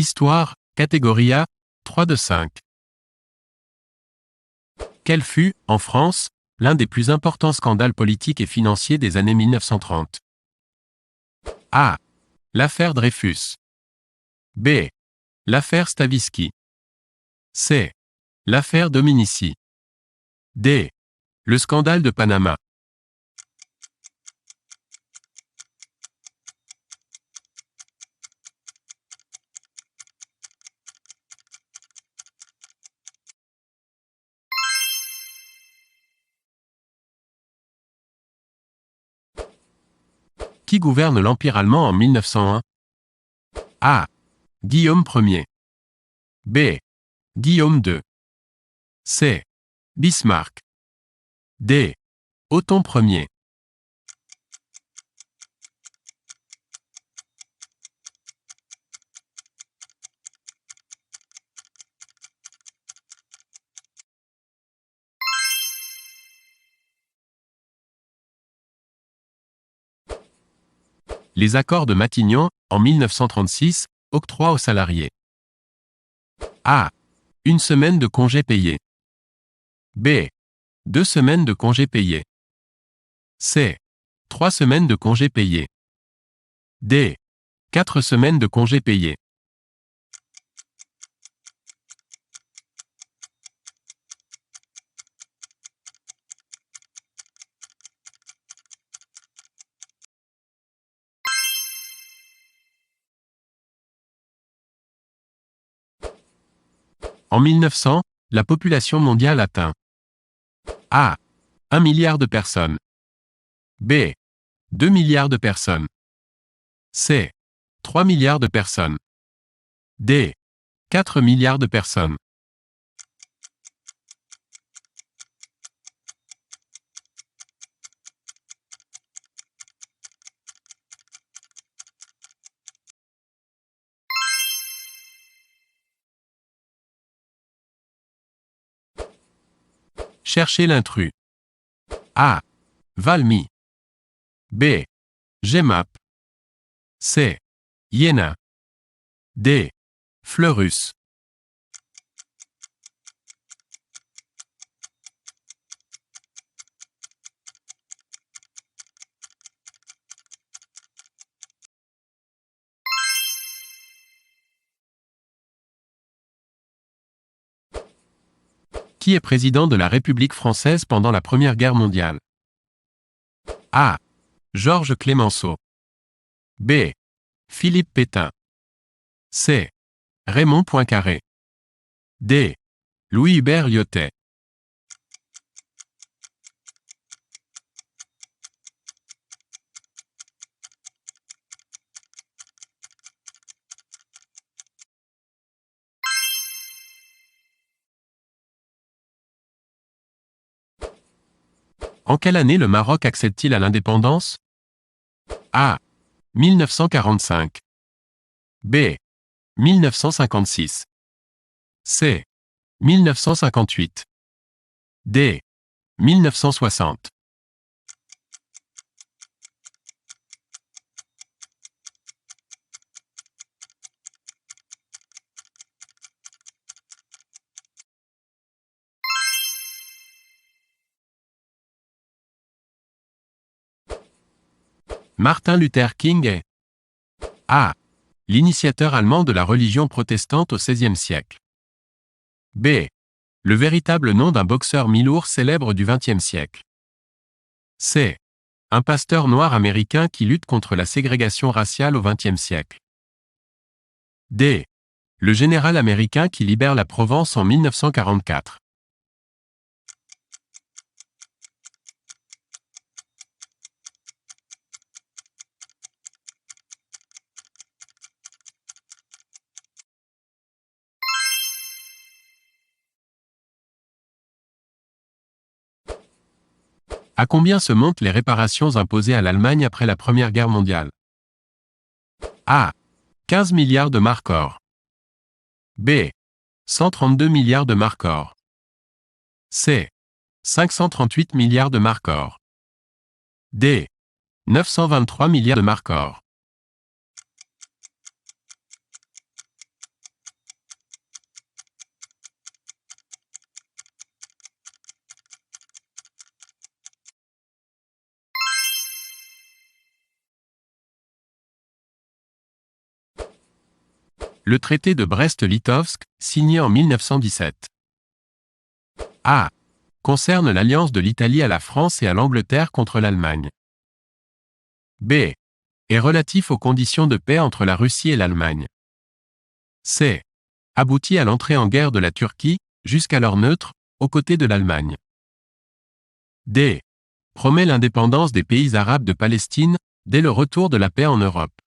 Histoire, catégorie A, 3 de 5. Quel fut, en France, l'un des plus importants scandales politiques et financiers des années 1930? A. L'affaire Dreyfus. B. L'affaire Stavisky. C. L'affaire Dominici. D. Le scandale de Panama. Qui gouverne l'Empire allemand en 1901? A. Guillaume Ier. B. Guillaume II. C. Bismarck. D. Othon Ier. Les accords de Matignon, en 1936, octroient aux salariés A. Une semaine de congés payés. B. 2 semaines de congés payés. C. 3 semaines de congés payés. D. 4 semaines de congés payés. En 1900, la population mondiale atteint A. 1 milliard de personnes. B. 2 milliards de personnes. C. 3 milliards de personnes. D. 4 milliards de personnes. Cherchez l'intrus. A. Valmy. B. Gemap. C. Iéna. D. Fleurus. Qui est président de la République française pendant la Première Guerre mondiale? A. Georges Clémenceau. B. Philippe Pétain. C. Raymond Poincaré. D. Louis-Hubert Lyautey. En quelle année le Maroc accède-t-il à l'indépendance? A. 1945. B. 1956. C. 1958. D. 1960. Martin Luther King est A. L'initiateur allemand de la religion protestante au XVIe siècle. B. Le véritable nom d'un boxeur mi-lourd célèbre du XXe siècle. C. Un pasteur noir américain qui lutte contre la ségrégation raciale au XXe siècle. D. Le général américain qui libère la Provence en 1944. À combien se montent les réparations imposées à l'Allemagne après la Première Guerre mondiale? A. 15 milliards de marks or. B. 132 milliards de marks or. C. 538 milliards de marks or. D. 923 milliards de marks or. Le traité de Brest-Litovsk, signé en 1917. A. Concerne l'alliance de l'Italie à la France et à l'Angleterre contre l'Allemagne. B. Est relatif aux conditions de paix entre la Russie et l'Allemagne. C. Aboutit à l'entrée en guerre de la Turquie, jusqu'alors neutre, aux côtés de l'Allemagne. D. Promet l'indépendance des pays arabes de Palestine, dès le retour de la paix en Europe.